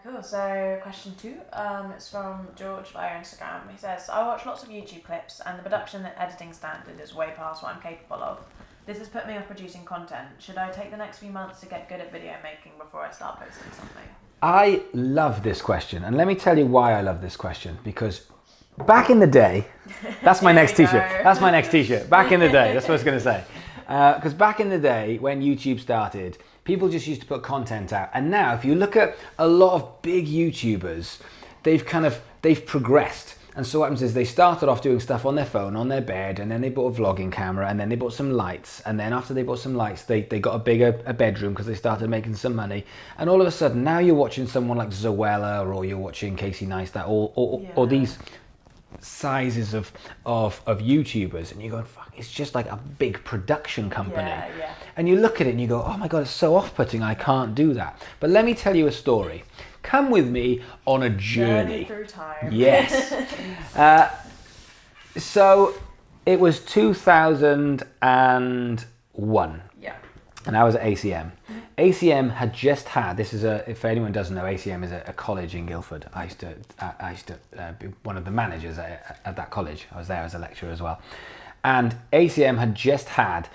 Cool. So question 2, it's from George via Instagram. He says, I watch lots of YouTube clips and the production and editing standard is way past what I'm capable of. This has put me off producing content. Should I take the next few months to get good at video making before I start posting something? I love this question, and let me tell you why I love this question. Because back in the day, that's my next t-shirt. That's my next t-shirt. Back in the day, that's what I was going to say. Because back in the day, when YouTube started, people just used to put content out. And now, if you look at a lot of big YouTubers, they've progressed. And so what happens is they started off doing stuff on their phone, on their bed, and then they bought a vlogging camera, and then they bought some lights, and then after they bought some lights, they got a bedroom because they started making some money. And all of a sudden, now you're watching someone like Zoella, or you're watching Casey Neistat, or these sizes of YouTubers, and you're going, fuck, it's just like a big production company. Yeah. And you look at it and you go, oh my God, it's so off-putting, I can't do that. But let me tell you a story. Come with me on a journey. Through time. Yes. So it was 2001. Yeah. And I was at ACM. ACM had just had, if anyone doesn't know, ACM is a college in Guildford. I used to be one of the managers at that college. I was there as a lecturer as well. And ACM had just had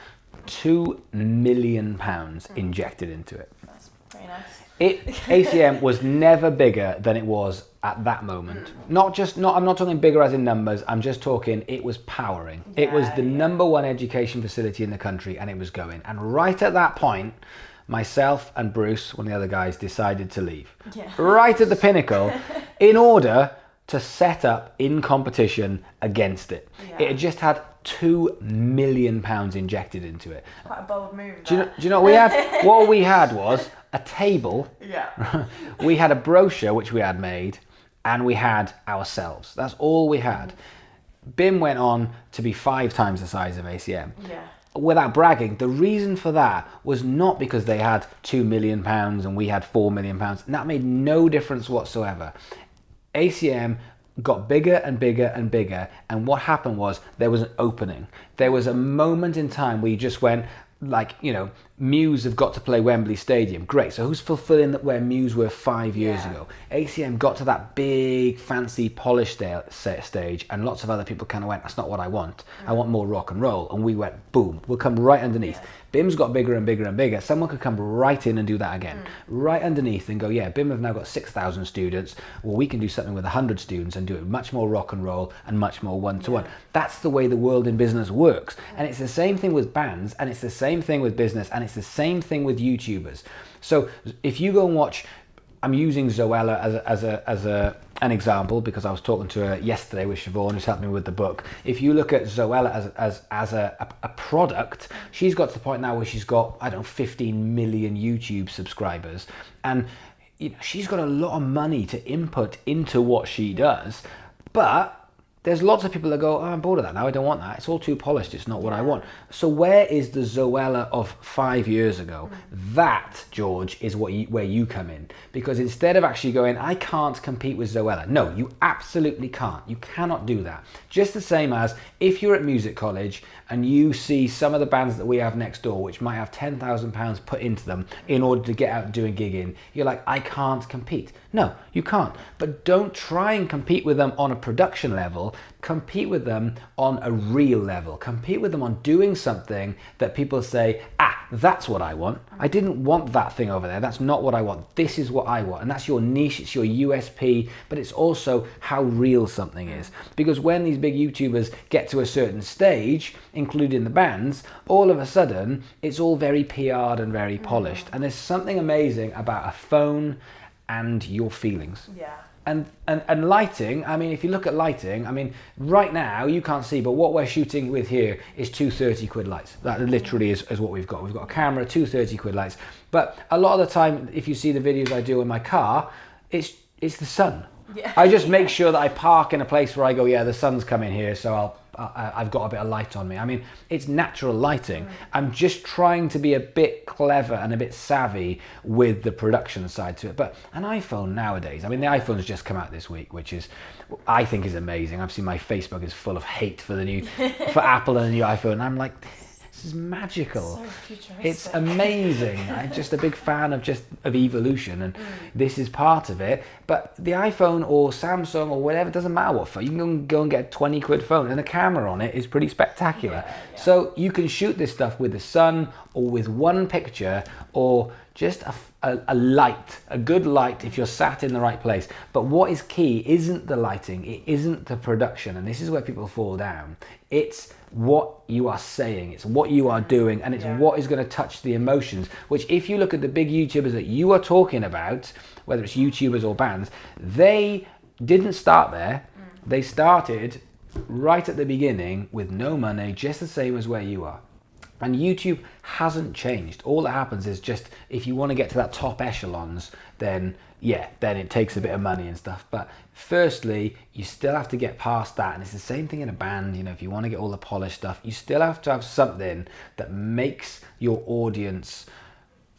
£2 million injected into it. That's very nice. ACM was never bigger than it was at that moment. I'm not talking bigger as in numbers, I'm just talking it was powering. It was the number one education facility in the country, and it was going. And right at that point, myself and Bruce, one of the other guys, decided to leave. Yeah. Right at the pinnacle, in order to set up in competition against it. Yeah. It had just had £2 million injected into it. Quite a bold move. Do you know what we had? What we had was a table. Yeah. We had a brochure which we had made, and we had ourselves. That's all we had. BIM went on to be 5 times the size of ACM. Yeah. Without bragging, the reason for that was not because they had £2 million and we had £4 million. That made no difference whatsoever. ACM got bigger and bigger and bigger, and what happened was there was an opening. There was a moment in time where you just went, like, you know, Muse have got to play Wembley Stadium. Great, so who's fulfilling that where Muse were 5 years ago? ACM got to that big, fancy, polished stage, and lots of other people kind of went, that's not what I want. I want more rock and roll. And we went, boom, we'll come right underneath. Yeah. BIM's got bigger and bigger and bigger. Someone could come right in and do that again. Right underneath and go, yeah, BIM have now got 6,000 students. Well, we can do something with 100 students and do it much more rock and roll and much more one-to-one. That's the way the world in business works. And it's the same thing with bands, and it's the same thing with business, and it's the same thing with YouTubers. So if you go and watch, I'm using Zoella as an example because I was talking to her yesterday with Siobhan, who's helped me with the book. If you look at Zoella as a product, she's got to the point now where she's got, I don't know, 15 million YouTube subscribers, and you know, she's got a lot of money to input into what she does. But there's lots of people that go, oh, I'm bored of that now, I don't want that. It's all too polished, it's not what I want. So where is the Zoella of 5 years ago? That, George, is where you come in. Because instead of actually going, I can't compete with Zoella. No, you absolutely can't. You cannot do that. Just the same as if you're at music college and you see some of the bands that we have next door, which might have £10,000 put into them in order to get out and doing gigging, you're like, I can't compete. No, you can't. But don't try and compete with them on a production level. Compete with them on a real level. Compete with them on doing something that people say, that's what I want. I didn't want that thing over there. That's not what I want. This is what I want. And that's your niche, it's your USP, but it's also how real something is. Because when these big YouTubers get to a certain stage, including the bands, all of a sudden, it's all very PR'd and very polished. And there's something amazing about a phone and your feelings. Yeah. And lighting, I mean, if you look at lighting, I mean, right now you can't see, but what we're shooting with here is 2 30-quid lights. That literally is what we've got. We've got a camera, 2 30-quid lights. But a lot of the time, if you see the videos I do in my car, it's the sun. Yeah. I just make sure that I park in a place where I go, yeah, the sun's coming here, so I've got a bit of light on me. I mean, it's natural lighting. I'm just trying to be a bit clever and a bit savvy with the production side to it. But an iPhone nowadays, I mean, the iPhone's just come out this week, which is, I think is amazing. I've seen my Facebook is full of hate for for Apple and the new iPhone. And I'm like, This is magical. So futuristic. It's amazing. I'm just a big fan of evolution, and this is part of it. But the iPhone or Samsung or whatever, doesn't matter what phone. You can go and get a 20 quid phone, and the camera on it is pretty spectacular. Yeah. So you can shoot this stuff with the sun, or with one picture, or just a light, a good light if you're sat in the right place. But what is key isn't the lighting, it isn't the production, and this is where people fall down. It's what you are saying, it's what you are doing, and it's what is going to touch the emotions, which if you look at the big YouTubers that you are talking about, whether it's YouTubers or bands, they didn't start there. They started right at the beginning with no money, just the same as where you are. And YouTube hasn't changed. All that happens is just, if you want to get to that top echelons, then it takes a bit of money and stuff. But firstly, you still have to get past that. And it's the same thing in a band. You know, if you want to get all the polished stuff, you still have to have something that makes your audience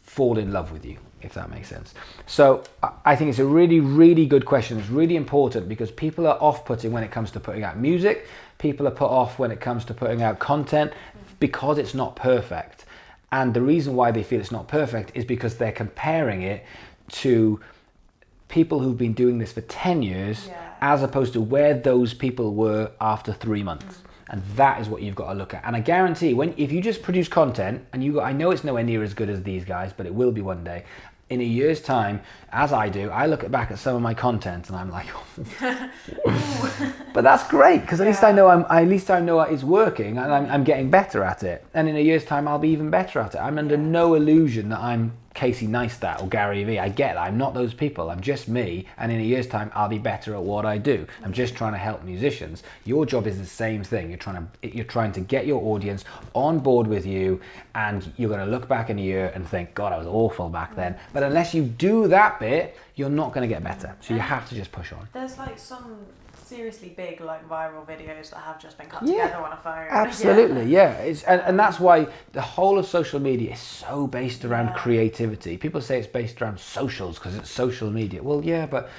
fall in love with you, if that makes sense. So I think it's a really, really good question. It's really important because people are off-putting when it comes to putting out music. People are put off when it comes to putting out content because it's not perfect. And the reason why they feel it's not perfect is because they're comparing it to people who've been doing this for 10 years as opposed to where those people were after 3 months. And that is what you've got to look at. And I guarantee if you just produce content and I know it's nowhere near as good as these guys, but it will be one day. In a year's time, as I do, I look back at some of my content and I'm like, but that's great because at least I know it's working and I'm getting better at it. And in a year's time, I'll be even better at it. I'm under no illusion that I'm Casey Neistat or Gary Vee. I get that. I'm not those people. I'm just me. And in a year's time, I'll be better at what I do. I'm just trying to help musicians. Your job is the same thing. You're trying to get your audience on board with you, and you're going to look back in a year and think, God, I was awful back then. But unless you do that bit, you're not going to get better. So you have to just push on. There's like some seriously big like viral videos that have just been cut together on a phone. Absolutely, and that's why the whole of social media is so based around creativity. People say it's based around socials because it's social media. Well, yeah, but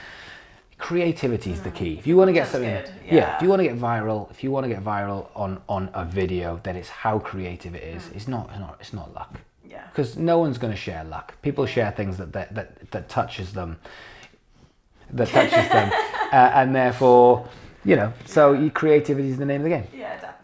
creativity is the key. If you want to get something, if you want to get viral, on a video, then it's how creative it is. It's not luck. Yeah. Because no one's going to share luck. People share things that touches them. And therefore, so creativity is the name of the game. Yeah, definitely.